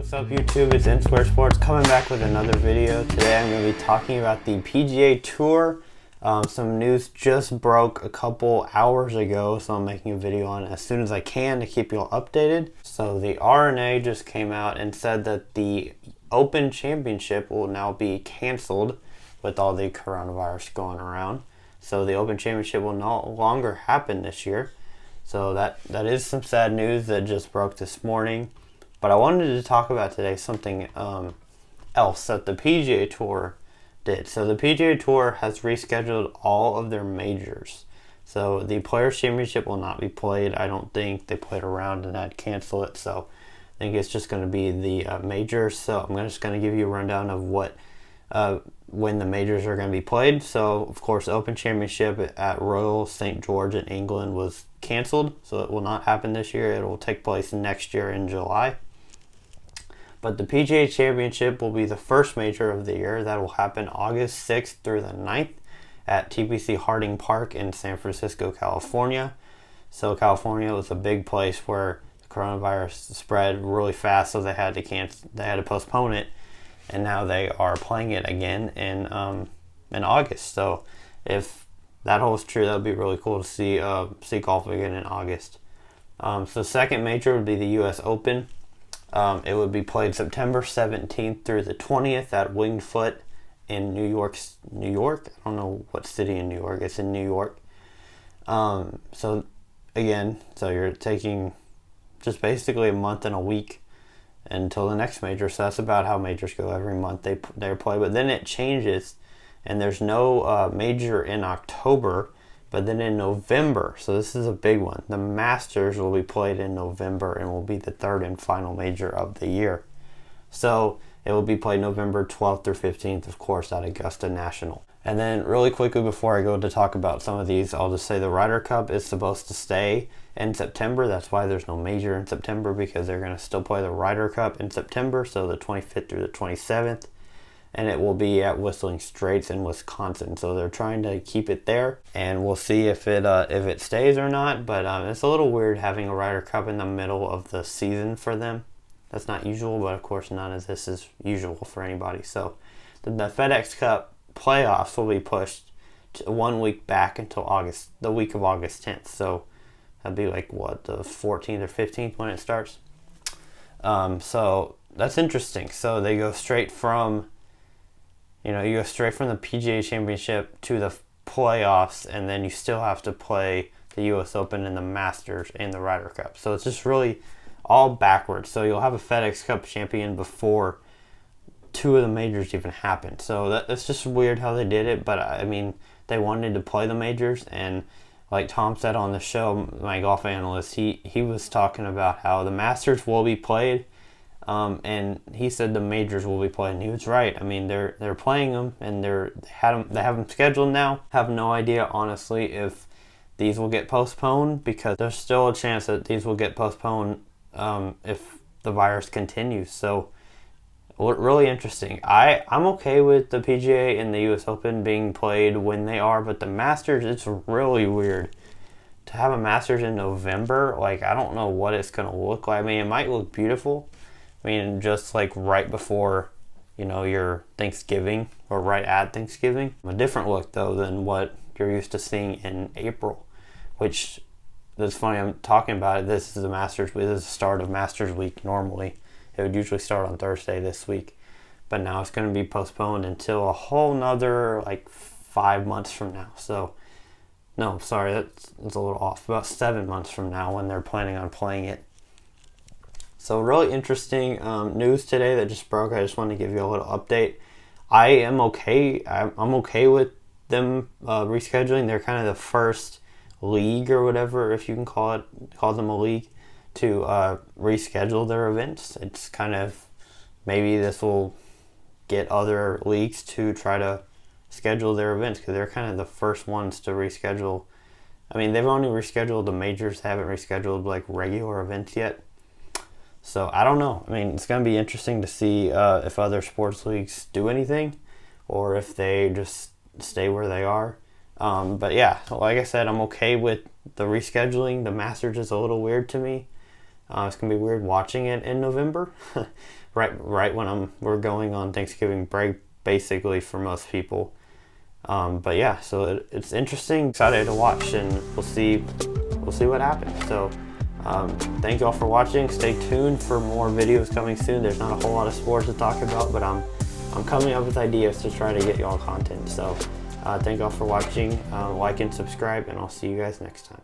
What's up YouTube, it's N-Square Sports coming back with another video. Today I'm going to be talking about the PGA Tour. Some news just broke a couple hours ago, so I'm making a video on it as soon as I can to keep you all updated. So the R&A just came out and said that the Open Championship will now be canceled with all the coronavirus going around. So the Open Championship will no longer happen this year. So that is some sad news that just broke this morning. But I wanted to talk about today something else that the PGA Tour did. So the PGA Tour has rescheduled all of their majors. So the Players Championship will not be played. I don't think they played around and had to cancel it. So I think it's just going to be the majors. So I'm just going to give you a rundown of what when the majors are going to be played. So of course, Open Championship at Royal St. George in England was canceled. So it will not happen this year. It will take place next year in July. But the PGA Championship will be the first major of the year. That will happen August 6th through the 9th at TPC Harding Park in San Francisco, California. So California was a big place where the coronavirus spread really fast, so they had to postpone it, and now they are playing it again in August. So if that holds true, that would be really cool to see golf again in August. So second major would be the U.S. Open. It would be played September 17th through the 20th at Winged Foot in New York. I don't know what city in New York. It's in New York. So you're taking just basically a month and a week until the next major. So that's about how majors go. Every month they play, but then it changes, and there's no major in October. But then in November, so this is a big one, the Masters will be played in November and will be the third and final major of the year. So it will be played November 12th through 15th, of course, at Augusta National. And then really quickly before I go to talk about some of these, I'll just say the Ryder Cup is supposed to stay in September. That's why there's no major in September, because they're going to still play the Ryder Cup in September, so the 25th through the 27th. And it will be at Whistling Straits in Wisconsin. So they're trying to keep it there, and we'll see if it stays or not. But it's a little weird having a Ryder Cup in the middle of the season for them. That's not usual, but of course none of this is usual for anybody. So the FedEx Cup playoffs will be pushed to 1 week back until the week of August 10th. So that'd be like the 14th or 15th when it starts. So that's interesting. So they go straight from you go straight from the PGA Championship to the playoffs, and then you still have to play the U.S. Open and the Masters and the Ryder Cup. So it's just really all backwards. So you'll have a FedEx Cup champion before two of the majors even happen. So that's just weird how they did it, but I mean, they wanted to play the majors, and like Tom said on the show, my golf analyst, he was talking about how the Masters will be played, and he said the majors will be played, and he was right. I mean, they're playing them, and they have them scheduled now. Have no idea, honestly, if these will get postponed, because there's still a chance that these will get postponed if the virus continues. So really interesting. I'm okay with the PGA and the US Open being played when they are, but the Masters, it's really weird to have a Masters in November. Like, I don't know what it's going to look like. I mean, it might look beautiful. I mean, just like right before, your Thanksgiving or right at Thanksgiving. A different look, though, than what you're used to seeing in April, which that's funny. I'm talking about it. This is the Masters. This is the start of Masters week. Normally, it would usually start on Thursday this week, but now it's going to be postponed until a whole nother 5 months from now. So, no, sorry, that's a little off. About 7 months from now when they're planning on playing it. So really interesting news today that just broke. I just wanted to give you a little update. I am okay. I'm okay with them rescheduling. They're kind of the first league or whatever, if you can call them a league, to reschedule their events. It's kind of, maybe this will get other leagues to try to schedule their events, because they're kind of the first ones to reschedule. I mean, they've only rescheduled the majors. They haven't rescheduled regular events yet. So I don't know. I mean, it's going to be interesting to see if other sports leagues do anything, or if they just stay where they are. But yeah, like I said, I'm okay with the rescheduling. The Masters is a little weird to me. It's going to be weird watching it in November. right when we're going on Thanksgiving break, basically, for most people. But yeah, so it's interesting, excited to watch, and we'll see what happens. So thank you all for watching. Stay tuned for more videos coming soon. There's not a whole lot of sports to talk about, but I'm coming up with ideas to try to get y'all content. So thank you all for watching. Like and subscribe, and I'll see you guys next time.